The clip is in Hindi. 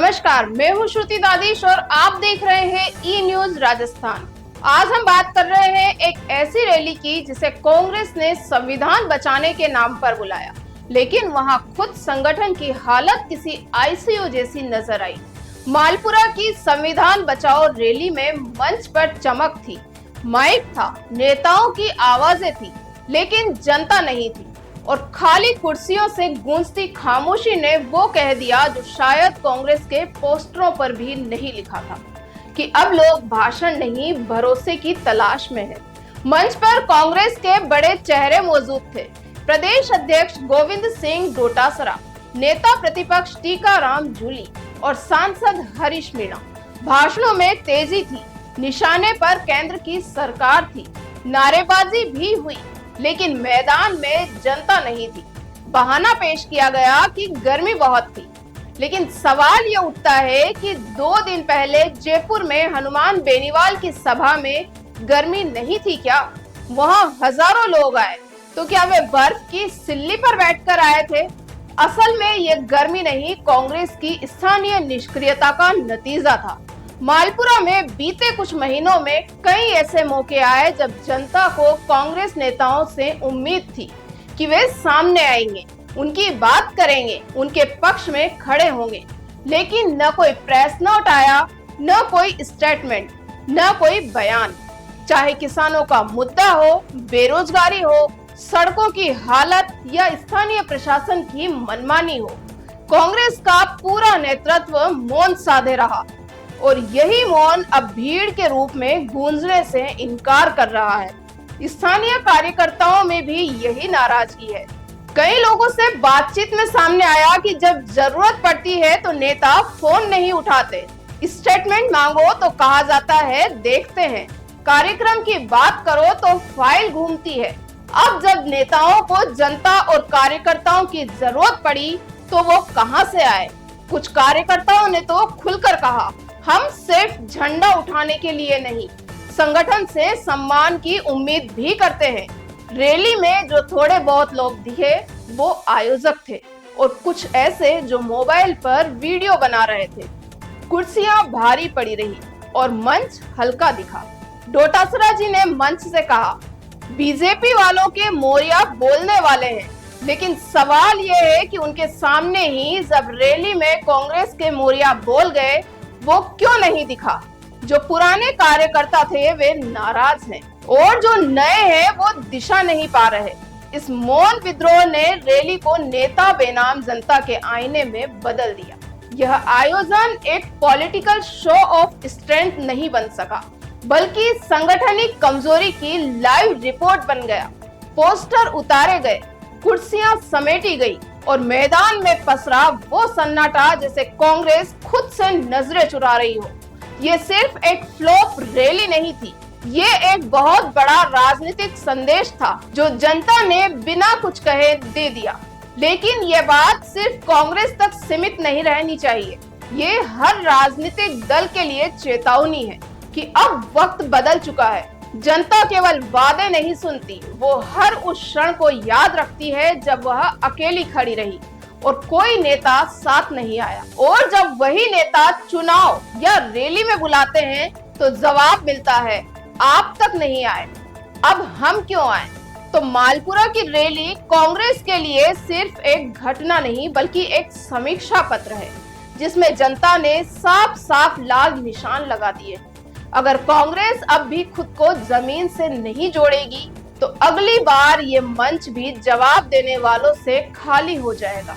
नमस्कार, मैं हूं श्रुति दादीश और आप देख रहे हैं ई न्यूज राजस्थान। आज हम बात कर रहे हैं एक ऐसी रैली की जिसे कांग्रेस ने संविधान बचाने के नाम पर बुलाया, लेकिन वहां खुद संगठन की हालत किसी आईसीयू जैसी नजर आई। मालपुरा की संविधान बचाओ रैली में मंच पर चमक थी, माइक था, नेताओं की आवाजें थी, लेकिन जनता नहीं थी और खाली कुर्सियों से गूंजती खामोशी ने वो कह दिया जो शायद कांग्रेस के पोस्टरों पर भी नहीं लिखा था कि अब लोग भाषण नहीं भरोसे की तलाश में है। मंच पर कांग्रेस के बड़े चेहरे मौजूद थे। प्रदेश अध्यक्ष गोविंद सिंह डोटासरा, नेता प्रतिपक्ष टीकाराम जूली और सांसद हरीश मीणा। भाषणों में तेजी थी, निशाने पर केंद्र की सरकार थी, नारेबाजी भी हुई, लेकिन मैदान में जनता नहीं थी। बहाना पेश किया गया कि गर्मी बहुत थी, लेकिन सवाल ये उठता है कि 2 दिन पहले जयपुर में हनुमान बेनीवाल की सभा में गर्मी नहीं थी क्या? वहां हजारों लोग आए, तो क्या वे बर्फ की सिल्ली पर बैठकर आए थे? असल में ये गर्मी नहीं, कांग्रेस की स्थानीय निष्क्रियता का नतीजा था। मालपुरा में बीते कुछ महीनों में कई ऐसे मौके आए जब जनता को कांग्रेस नेताओं से उम्मीद थी कि वे सामने आएंगे, उनकी बात करेंगे, उनके पक्ष में खड़े होंगे, लेकिन न कोई प्रेस नोट आया, न कोई स्टेटमेंट, न कोई बयान। चाहे किसानों का मुद्दा हो, बेरोजगारी हो, सड़कों की हालत या स्थानीय प्रशासन की मनमानी हो, कांग्रेस का पूरा नेतृत्व मौन साधे रहा और यही मौन अब भीड़ के रूप में गूंजने से इनकार कर रहा है। स्थानीय कार्यकर्ताओं में भी यही नाराजगी है। कई लोगों से बातचीत में सामने आया कि जब जरूरत पड़ती है तो नेता फोन नहीं उठाते, स्टेटमेंट मांगो तो कहा जाता है देखते हैं, कार्यक्रम की बात करो तो फाइल घूमती है। अब जब नेताओं को जनता और कार्यकर्ताओं की जरूरत पड़ी तो वो कहां से आए? कुछ कार्यकर्ताओं ने तो खुलकर कहा, हम सिर्फ झंडा उठाने के लिए नहीं, संगठन से सम्मान की उम्मीद भी करते हैं। रैली में जो थोड़े बहुत लोग दिखे वो आयोजक थे और कुछ ऐसे जो मोबाइल पर वीडियो बना रहे थे। कुर्सियां भारी पड़ी रही और मंच हल्का दिखा। डोटासरा जी ने मंच से कहा, बीजेपी वालों के मोरिया बोलने वाले हैं, लेकिन सवाल ये है कि उनके सामने ही जब रैली में कांग्रेस के मोरिया बोल गए वो क्यों नहीं दिखा? जो पुराने कार्यकर्ता थे वे नाराज हैं और जो नए हैं वो दिशा नहीं पा रहे। इस मौन विद्रोह ने रैली को नेता बेनाम जनता के आईने में बदल दिया। यह आयोजन एक पॉलिटिकल शो ऑफ स्ट्रेंथ नहीं बन सका, बल्कि संगठनिक कमजोरी की लाइव रिपोर्ट बन गया। पोस्टर उतारे गए, कुर्सियां समेटी गई और मैदान में पसरा वो सन्नाटा जैसे कांग्रेस खुद से नजरें चुरा रही हो। ये सिर्फ एक फ्लॉप रैली नहीं थी, ये एक बहुत बड़ा राजनीतिक संदेश था जो जनता ने बिना कुछ कहे दे दिया। लेकिन ये बात सिर्फ कांग्रेस तक सीमित नहीं रहनी चाहिए, ये हर राजनीतिक दल के लिए चेतावनी है कि अब वक्त बदल चुका है। जनता केवल वादे नहीं सुनती, वो हर उस क्षण को याद रखती है जब वह अकेली खड़ी रही और कोई नेता साथ नहीं आया। और जब वही नेता चुनाव या रैली में बुलाते हैं तो जवाब मिलता है, आप तक नहीं आए, अब हम क्यों आए? तो मालपुरा की रैली कांग्रेस के लिए सिर्फ एक घटना नहीं बल्कि एक समीक्षा पत्र है, जिसमें जनता ने साफ साफ लाल निशान लगा दिए। अगर कांग्रेस अब भी खुद को जमीन से नहीं जोड़ेगी तो अगली बार ये मंच भी जवाब देने वालों से खाली हो जाएगा।